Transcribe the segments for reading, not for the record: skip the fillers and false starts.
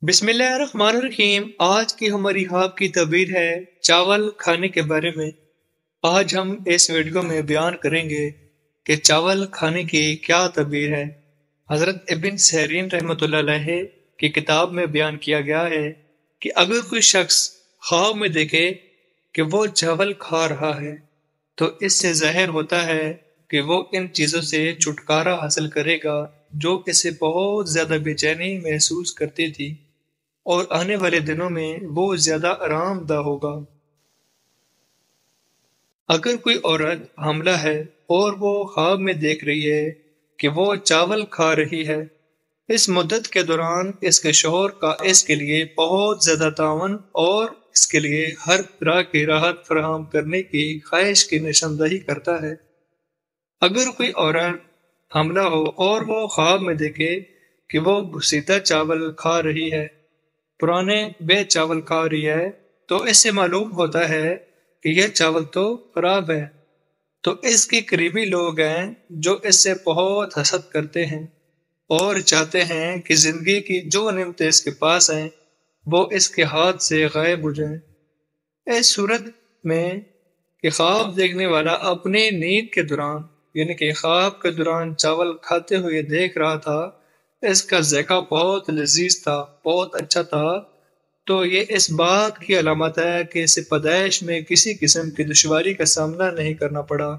بسم اللہ الرحمن الرحیم۔ آج کی ہماری خواب کی تعبیر ہے چاول کھانے کے بارے میں۔ آج ہم اس ویڈیو میں بیان کریں گے کہ چاول کھانے کی کیا تعبیر ہے۔ حضرت ابن سیرین رحمۃ اللہ علیہ کی کتاب میں بیان کیا گیا ہے کہ اگر کوئی شخص خواب میں دیکھے کہ وہ چاول کھا رہا ہے تو اس سے ظاہر ہوتا ہے کہ وہ ان چیزوں سے چھٹکارا حاصل کرے گا جو اسے بہت زیادہ بے چینی محسوس کرتی تھی، اور آنے والے دنوں میں وہ زیادہ آرام دہ ہوگا۔ اگر کوئی عورت حاملہ ہے اور وہ خواب میں دیکھ رہی ہے کہ وہ چاول کھا رہی ہے، اس مدت کے دوران اس کے شوہر کا اس کے لیے بہت زیادہ تعاون اور اس کے لیے ہر طرح کی راحت فراہم کرنے کی خواہش کی نشاندہی کرتا ہے۔ اگر کوئی عورت حاملہ ہو اور وہ خواب میں دیکھے کہ وہ بسیدہ چاول کھا رہی ہے، پرانے بے چاول کھا رہی ہے، تو اس سے معلوم ہوتا ہے کہ یہ چاول تو خراب ہے۔ تو اس کے قریبی لوگ ہیں جو اس سے بہت حسد کرتے ہیں اور چاہتے ہیں کہ زندگی کی جو نعمتیں اس کے پاس ہیں وہ اس کے ہاتھ سے غائب ہو جائیں۔ اس صورت میں کہ خواب دیکھنے والا اپنے نیند کے دوران یعنی کہ خواب کے دوران چاول کھاتے ہوئے دیکھ رہا تھا، اس کا ذائقہ بہت لذیذ تھا، بہت اچھا تھا، تو یہ اس بات کی علامت ہے کہ اسے پیدائش میں کسی قسم کی دشواری کا سامنا نہیں کرنا پڑا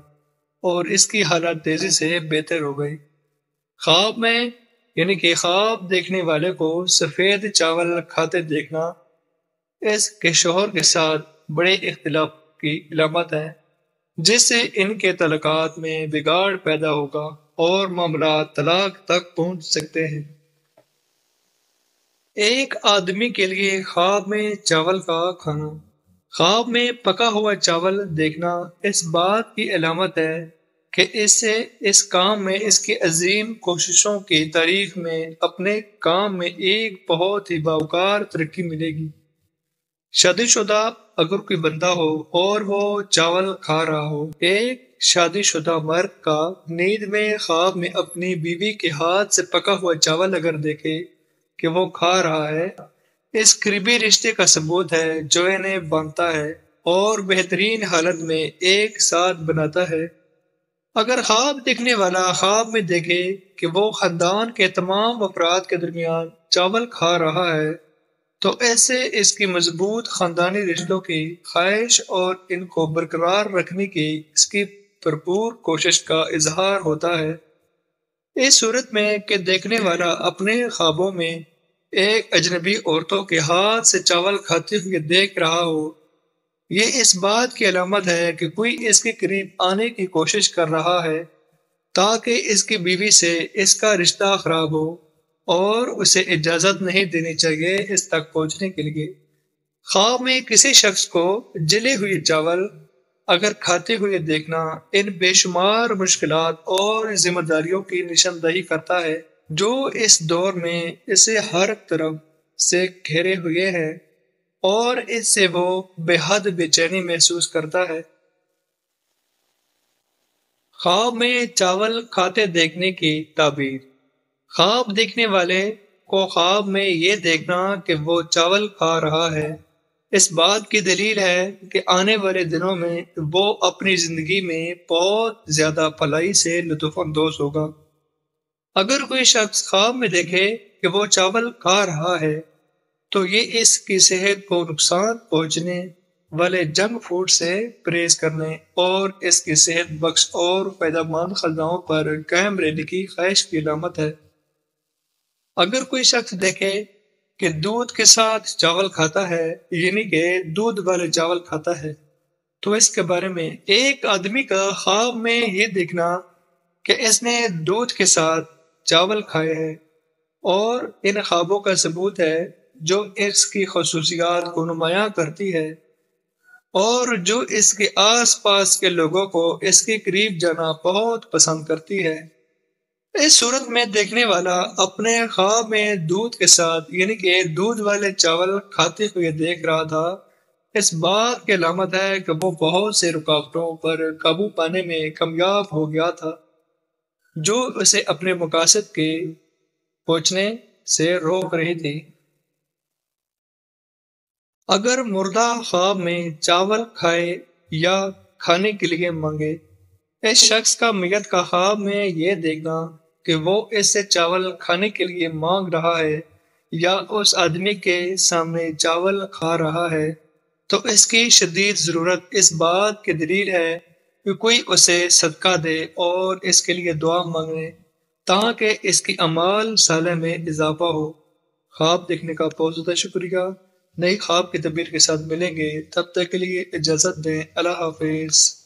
اور اس کی حالت تیزی سے بہتر ہو گئی۔ خواب میں یعنی کہ خواب دیکھنے والے کو سفید چاول کھاتے دیکھنا اس کے شوہر کے ساتھ بڑے اختلاف کی علامت ہے، جس سے ان کے تعلقات میں بگاڑ پیدا ہوگا اور معاملات طلاق تک پہنچ سکتے ہیں۔ ایک آدمی کے لیے خواب میں چاول کا کھانا۔ خواب میں پکا ہوا چاول دیکھنا اس بات کی علامت ہے کہ اس سے اس کام میں اس کی عظیم کوششوں کی تاریخ میں اپنے کام میں ایک بہت ہی باوقار ترقی ملے گی۔ شادی شدہ اگر کوئی بندہ ہو اور وہ چاول کھا رہا ہو، ایک شادی شدہ مرد کا نیند میں خواب میں اپنی بیوی کے ہاتھ سے پکا ہوا چاول اگر دیکھے کہ وہ کھا رہا ہے، اس قریبی رشتے کا ثبوت ہے جو انہیں باندھتا ہے اور بہترین حالت میں ایک ساتھ بناتا ہے۔ اگر خواب دیکھنے والا خواب میں دیکھے کہ وہ خاندان کے تمام افراد کے درمیان چاول کھا رہا ہے، تو ایسے اس کی مضبوط خاندانی رشتوں کی خواہش اور ان کو برقرار رکھنے کی اس کی بھرپور کوشش کا اظہار ہوتا ہے۔ اس صورت میں کہ دیکھنے والا اپنے خوابوں میں ایک اجنبی عورتوں کے ہاتھ سے چاول کھاتے ہوئے دیکھ رہا ہو، یہ اس بات کی علامت ہے کہ کوئی اس کے قریب آنے کی کوشش کر رہا ہے تاکہ اس کی بیوی سے اس کا رشتہ خراب ہو، اور اسے اجازت نہیں دینی چاہیے اس تک پہنچنے کے لیے۔ خواب میں کسی شخص کو جلے ہوئے چاول اگر کھاتے ہوئے دیکھنا ان بے شمار مشکلات اور ذمہ داریوں کی نشاندہی کرتا ہے جو اس دور میں اسے ہر طرف سے گھیرے ہوئے ہیں، اور اس سے وہ بے حد بے چینی محسوس کرتا ہے۔ خواب میں چاول کھاتے دیکھنے کی تعبیر۔ خواب دیکھنے والے کو خواب میں یہ دیکھنا کہ وہ چاول کھا رہا ہے اس بات کی دلیل ہے کہ آنے والے دنوں میں وہ اپنی زندگی میں بہت زیادہ بھلائی سے لطف اندوز ہوگا۔ اگر کوئی شخص خواب میں دیکھے کہ وہ چاول کھا رہا ہے تو یہ اس کی صحت کو نقصان پہنچنے والے جنک فوڈ سے پرہیز کرنے اور اس کی صحت بخش اور فائدہ مند غذاؤں پر قائم رہنے کی خواہش کی علامت ہے۔ اگر کوئی شخص دیکھے کہ دودھ کے ساتھ چاول کھاتا ہے یعنی کہ دودھ والے چاول کھاتا ہے، تو اس کے بارے میں ایک آدمی کا خواب میں یہ دیکھنا کہ اس نے دودھ کے ساتھ چاول کھائے ہیں، اور ان خوابوں کا ثبوت ہے جو اس کی خصوصیات کو نمایاں کرتی ہے اور جو اس کے آس پاس کے لوگوں کو اس کے قریب جانا بہت پسند کرتی ہے۔ اس صورت میں دیکھنے والا اپنے خواب میں دودھ کے ساتھ یعنی کہ دودھ والے چاول کھاتے ہوئے دیکھ رہا تھا، اس بات کی علامت ہے کہ وہ بہت سے رکاوٹوں پر قابو پانے میں کامیاب ہو گیا تھا جو اسے اپنے مقاصد کے پہنچنے سے روک رہی تھی۔ اگر مردہ خواب میں چاول کھائے یا کھانے کے لیے مانگے، اس شخص کا میت کا خواب میں یہ دیکھنا کہ وہ اس سے چاول کھانے کے لیے مانگ رہا ہے یا اس آدمی کے سامنے چاول کھا رہا ہے، تو اس کی شدید ضرورت اس بات کی دلیل ہے کہ کوئی اسے صدقہ دے اور اس کے لیے دعا مانگے تاکہ اس کی اعمال صالح میں اضافہ ہو۔ خواب دیکھنے کا بہت زیادہ شکریہ۔ نئی خواب کی تعبیر کے ساتھ ملیں گے، تب تک کے لیے اجازت دیں۔ اللہ حافظ۔